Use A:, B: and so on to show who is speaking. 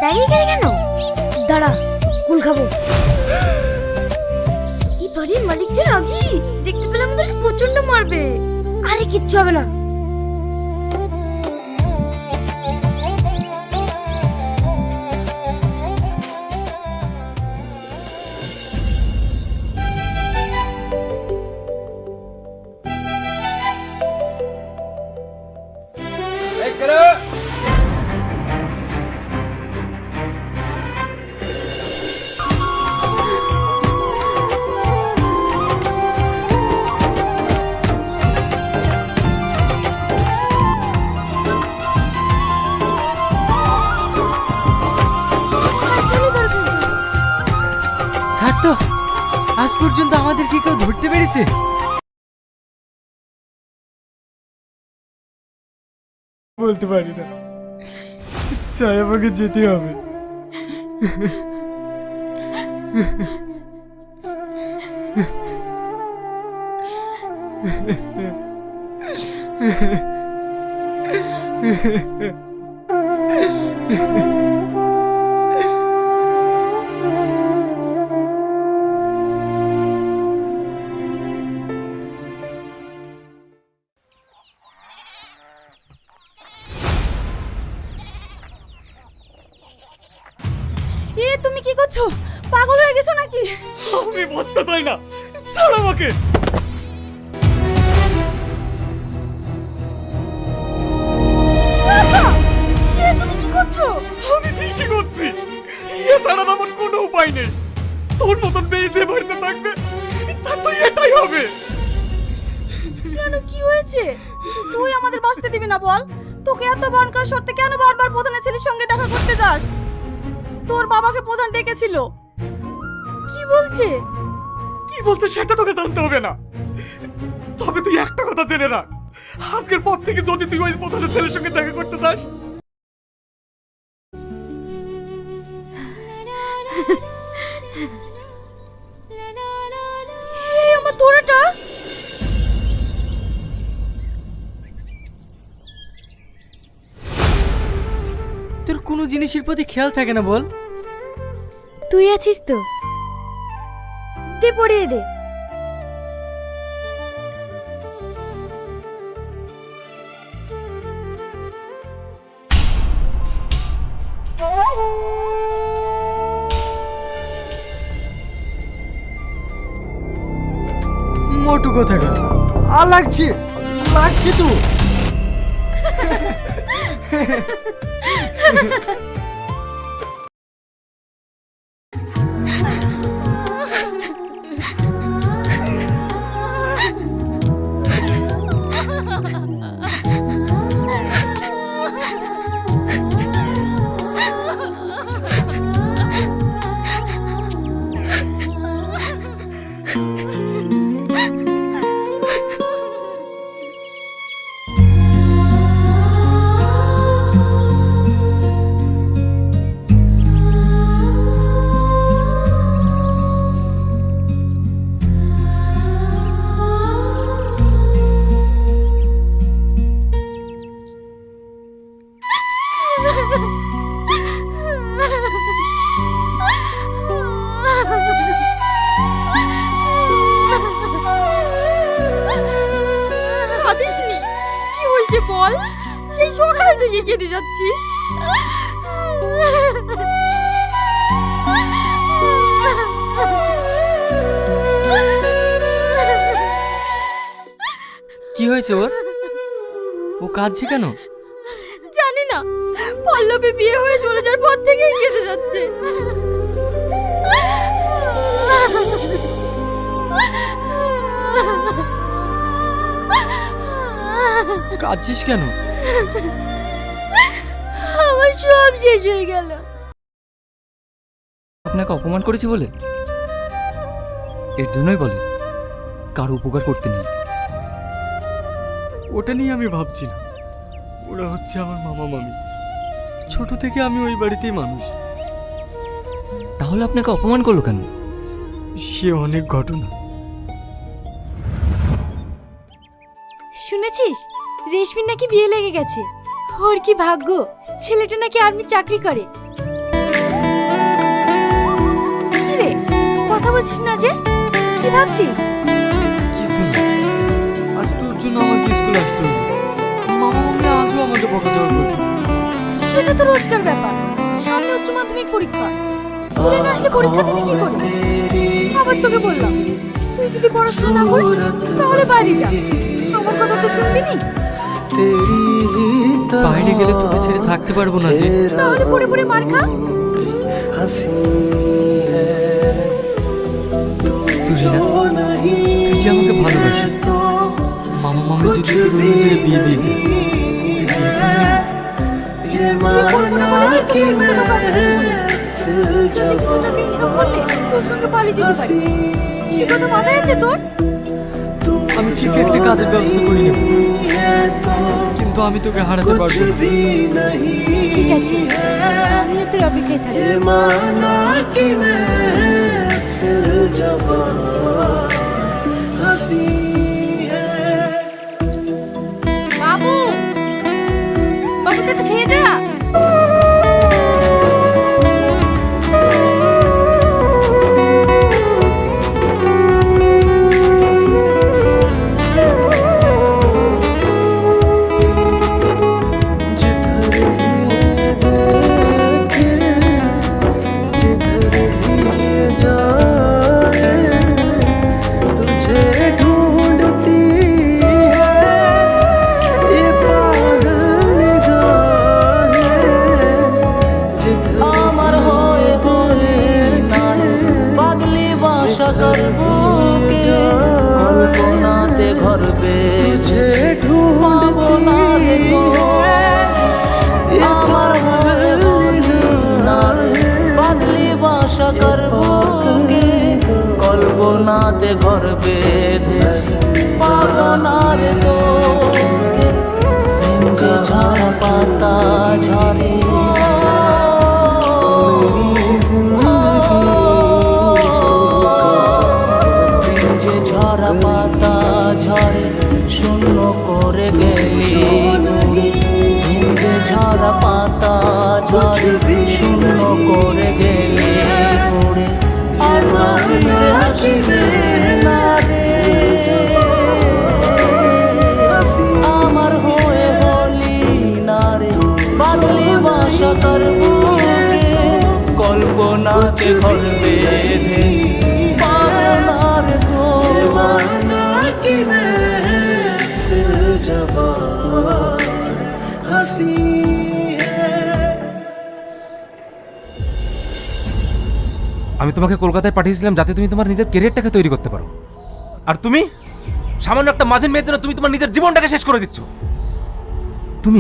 A: দাঁড়িয়ে গেলে কেন? দাঁড়া, কুল খাবো। এই বাড়ির মালিক যে রাগী, দেখতে পেলে আমাদেরকে প্রচন্ড মারবে। আরে কিচ্ছু হবে না।
B: ছাড় তো, আজ পর্যন্ত আমাদের কি কেউ ধরতে পেরেছে? বলতে পারি না, চাই আমাকে যেতে হবে।
C: তুমি কি করছো? পাগল হয়ে গেছো নাকি?
D: আমি বুঝতে পারি না, ছাড় আমাকে।
C: তুমি কি করছো?
D: আমি ঠিকই করছি, এ ছাড়া আমার কোনো উপায় নেই। তোর মতন মেয়ে যে বাড়িতে থাকবে তার তো এটাই হবে।
C: কেন, কি হয়েছে? তুই আমাদের বাঁচতে দিবি না বল? তোকে এত বারণ করার সত্ত্বে কেন বারবার প্রধানের ছেলের সঙ্গে দেখা করতে যাস? তোর বাবাকে প্রধান ডেকেছিল।
A: কি বলছে?
D: কি বলছে সেটা তোকে জানতে হবে না, তবে তুই একটা কথা জেনে রাখ, আজকের পর থেকে যদি তুই ওই প্রধানের ছেলের সঙ্গে দেখা করতে যাস,
A: আমার তোরাটা
B: তোর কোনো জিনিসের প্রতি খেয়াল থাকে না বল?
A: তুই আছিস তো, দে পড়িয়ে দে।
B: মোটু কোথাকার, লাগছে লাগছে তো।
C: কাঁদিসনি? কি হয়েছে বল? সেই সকাল থেকে কেঁদে যাচ্ছিস।
B: কি হয়েছে ওর? ও কাঁদছে কেন?
C: জানি না, পল্লবী বিয়ে হয়ে চলে যাওয়ার পর থেকেই কেঁদে যাচ্ছে।
B: কাঁদছিস কেন?
A: আমার সব শেষ হয়ে গেল।
E: আপনাকে অপমান করেছি বলে? এর জন্যই বলে কারো উপকার করতে নেই।
D: ওটা নিয়ে আমি ভাবছি না, ওরা হচ্ছে আমার মামা মামি। ছোট থেকে আমি ওই বাড়িতেই মানুষ।
E: তাহলে আপনাকে অপমান করলো কেন?
D: সে অনেক ঘটনা।
A: শুনেছিস রেশমির নাকি বিয়ে লেগে গেছে? ওর কি ভাগ্য, ছেলেটা নাকি আর্মি চাকরি করে। কথা বলছিস না যে? কি ভাবছিস?
E: কিছু না, আজ তোর জন্য আমাকে স্কুলে আসতে হবে। মামা মামি আজও আমাকে বকাঝকা করবে।
A: সেটা তো রোজকার ব্যাপার। সামনে উচ্চ মাধ্যমিক পরীক্ষা, স্কুলে না আসলে পরীক্ষা দিবি কি করে? আবার তোকে বললাম, তুই যদি পড়াশোনা না করিস তাহলে বাইরে যা। আমার কথা তো শুনবি নি।
E: বাইরে গেলে তোকে ছেড়ে থাকতে পারবো না যে।
A: তাহলে পড়ে পড়ে মার খা।
E: তুই না, তুই যে আমাকে ভালোবাসিস। মামা মামি যদি তোর অন্য ছেড়ে বিয়ে দিয়ে দেয়, তুই বিয়ে করবি না?
A: বিয়ে করবো না বলে কি তোর মতো কাজে যেতে বলিস? যদি কিছু টাকা ইনকাম করলে তোর সঙ্গে পালিয়ে যেতে পারি। সে কথা মাথায় আছে তোর?
E: আমি ঠিক একটা কাজের ব্যবস্থা করে নেব, কিন্তু আমি তোকে হারাতে পারবো না।
A: ঠিক আছে, আমিও তোর অপেক্ষায় থাকি।
C: বাবু, বাবু চা খেয়ে যা।
F: আমার হয়ে হয়ে নারে বাদলি বাসা করবো কে কল্পনাতে ঘর বেঁধেছে পাবো না রে তো আমার হয়ে হয়ে নারে বাদলি বাসা করবো কে কল্পনাতে ঘর বেঁধেছে পাবো না রে তো যে ঝরা পাতা ঝরে যে ঝরা পাতা ঝরে শূন্য করে গেলি যে ঝরা পাতা ঝরে শূন্য করে গেলি পড়ে আর ফিরে আসবে না রে আমার হয়ে হলি না রে বাদলি বাসা করবো কে কল্পনাতে ঘর বেঁধেছি পাওনার তো কি হাসি
D: আমি তোমাকে কলকাতায় পাঠিয়েছিলাম যাতে তুমি তোমার নিজের ক্যারিয়ারটাকে তৈরি করতে পারো, আর তুমি সামান্য একটা মাঝের মেয়ের জন্য তুমি তোমার নিজের জীবনটাকে শেষ করে দিচ্ছ। তুমি